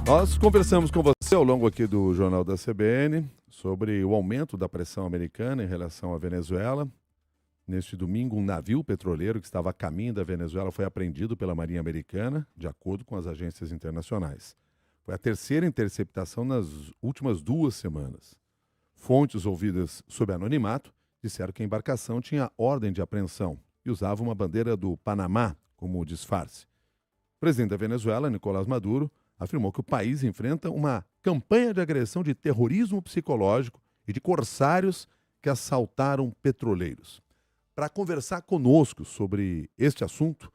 Nós conversamos com você ao longo aqui do Jornal da CBN sobre o aumento da pressão americana em relação à Venezuela. Neste domingo, um navio petroleiro que estava a caminho da Venezuela foi apreendido pela Marinha Americana, de acordo com as agências internacionais. Foi a terceira interceptação nas últimas 2 semanas. Fontes ouvidas sob anonimato disseram que a embarcação tinha ordem de apreensão e usava uma bandeira do Panamá como disfarce. O presidente da Venezuela, Nicolás Maduro, afirmou que o país enfrenta uma campanha de agressão de terrorismo psicológico e de corsários que assaltaram petroleiros. Para conversar conosco sobre este assunto,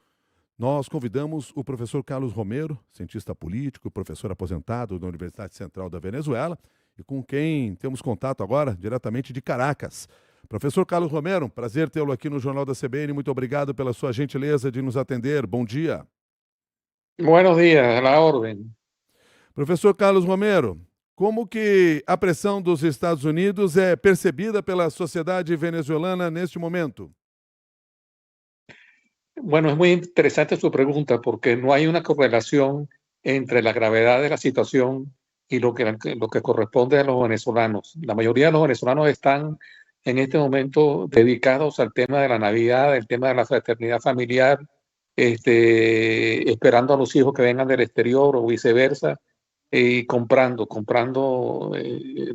nós convidamos o professor Carlos Romero, cientista político, professor aposentado da Universidade Central da Venezuela, e com quem temos contato agora diretamente de Caracas. Professor Carlos Romero, prazer tê-lo aqui no Jornal da CBN. Muito obrigado pela sua gentileza de nos atender. Bom dia. Buenos días, a la orden. Professor Carlos Romero, como que a pressão dos Estados Unidos é percebida pela sociedade venezuelana neste momento? Bueno, es muy interesante su pregunta porque no hay una correlación entre la gravedad de la situación y lo que corresponde a los venezolanos. La mayoría de los venezolanos están en este momento dedicados al tema de la Navidad, el tema de la fraternidad familiar, esperando a los hijos que vengan del exterior o viceversa, y comprando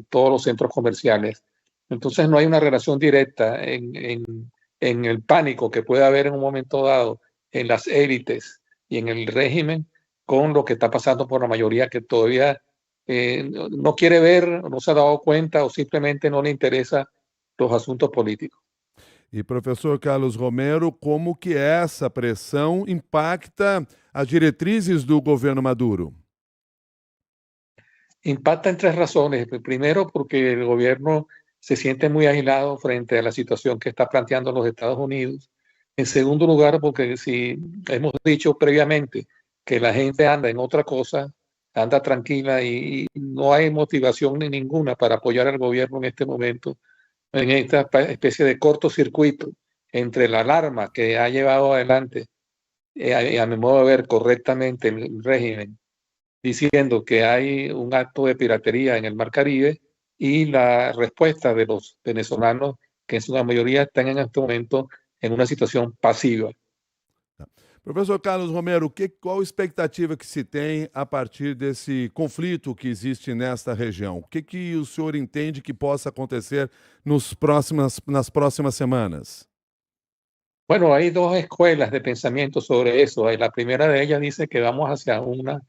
todos los centros comerciales. Entonces no hay una relación directa en el pánico que puede haber en un momento dado en las élites y en el régimen con lo que está pasando por la mayoría que todavía no quiere ver, no se ha dado cuenta o simplemente no le interesa los asuntos políticos. E, professor Carlos Romero, como que essa pressão impacta as diretrizes do governo Maduro? Impacta en 3 razones. Primero, porque el gobierno se siente muy aislado frente a la situación que está planteando los Estados Unidos. En segundo lugar, porque si hemos dicho previamente que la gente anda en otra cosa, anda tranquila y no hay motivación ni ninguna para apoyar al gobierno en este momento, en esta especie de cortocircuito entre la alarma que ha llevado adelante, a mi modo de ver, correctamente el régimen, diciendo que hay un acto de piratería en el Mar Caribe y la respuesta de los venezolanos, que en su mayoría están en este momento en una situación pasiva. Professor Carlos Romero, qual a expectativa que se tem a partir desse conflito que existe nesta região? O que o senhor entende que possa acontecer nas próximas semanas? Bueno, hay 2 escuelas de pensamiento sobre eso. La primera de ellas dice que vamos hacia una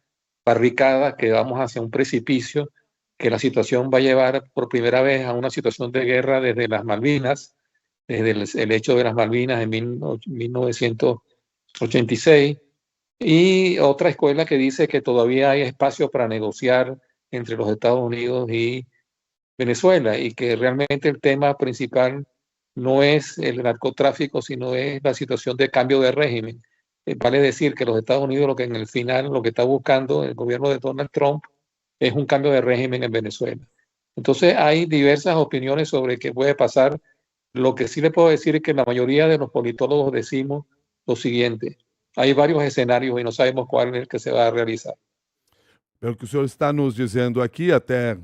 barricada, que vamos hacia un precipicio, que la situación va a llevar por primera vez a una situación de guerra desde las Malvinas, desde el hecho de las Malvinas en 1986, y otra escuela que dice que todavía hay espacio para negociar entre los Estados Unidos y Venezuela y que realmente el tema principal no es el narcotráfico, sino es la situación de cambio de régimen. Vale decir que los Estados Unidos lo que en el final lo que está buscando el gobierno de Donald Trump es un cambio de régimen en Venezuela. Entonces hay diversas opiniones sobre qué puede pasar. Lo que sí le puedo decir es que la mayoría de los politólogos decimos lo siguiente: hay varios escenarios y no sabemos cuál es el que se va a realizar. Pelo que o senhor está nos dizendo aqui, até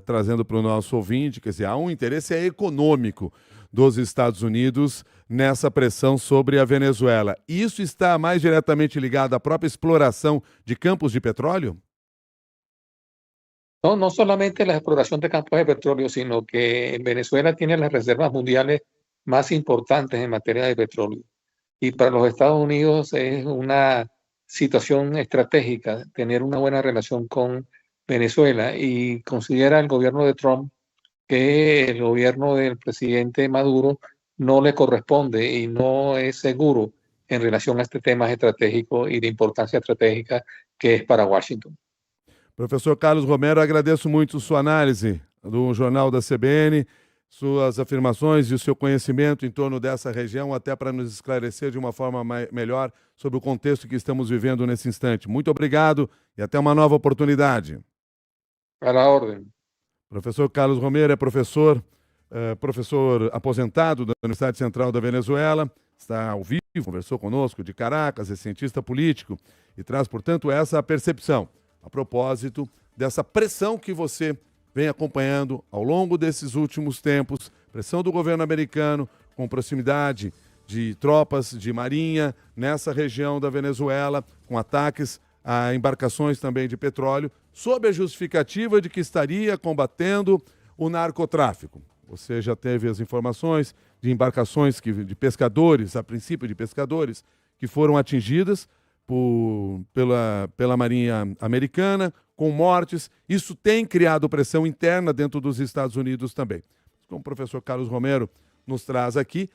trazendo para o nosso ouvinte, quer dizer, há um interesse econômico dos Estados Unidos nessa pressão sobre a Venezuela. Isso está mais diretamente ligado à própria exploração de campos de petróleo? No, no solamente la exploración de campos de petróleo, sino que Venezuela tiene las reservas mundiales más importantes en materia de petróleo. Y para los Estados Unidos es una situación estratégica tener una buena relación con Venezuela, y considera el gobierno de Trump que el gobierno del presidente Maduro no le corresponde y no es seguro en relación a este tema estratégico y de importancia estratégica que es para Washington. Professor Carlos Romero, agradeço muito sua análise do Jornal da CBN, suas afirmações e o seu conhecimento em torno dessa região, até para nos esclarecer de uma forma melhor sobre o contexto que estamos vivendo nesse instante. Muito obrigado e até uma nova oportunidade. A la orden. Professor Carlos Romero é professor aposentado da Universidade Central da Venezuela, está ao vivo, conversou conosco de Caracas, é cientista político e traz, portanto, essa percepção a propósito dessa pressão que você vem acompanhando ao longo desses últimos tempos, pressão do governo americano com proximidade de tropas de marinha nessa região da Venezuela, com ataques a embarcações também de petróleo, sob a justificativa de que estaria combatendo o narcotráfico. Você já teve as informações de embarcações de pescadores, a princípio de pescadores, que foram atingidas pela Marinha Americana, com mortes. Isso tem criado pressão interna dentro dos Estados Unidos também. Como o professor Carlos Romero nos traz aqui,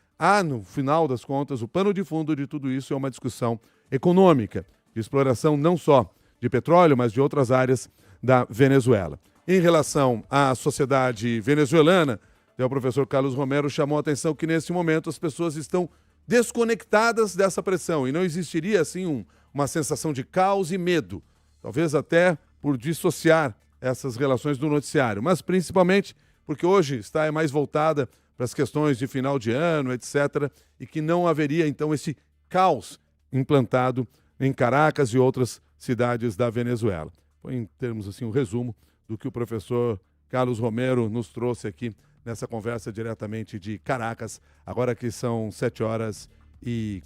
no final das contas, o pano de fundo de tudo isso é uma discussão econômica, de exploração não só de petróleo, mas de outras áreas da Venezuela. Em relação à sociedade venezuelana, o professor Carlos Romero chamou a atenção que, nesse momento, as pessoas estão desconectadas dessa pressão e não existiria, assim, uma sensação de caos e medo, talvez até por dissociar essas relações do noticiário, mas principalmente porque hoje está mais voltada para as questões de final de ano, etc., e que não haveria, então, esse caos implantado em Caracas e outras cidades da Venezuela. Foi, em termos assim, um resumo do que o professor Carlos Romero nos trouxe aqui nessa conversa diretamente de Caracas, agora que são 7h40.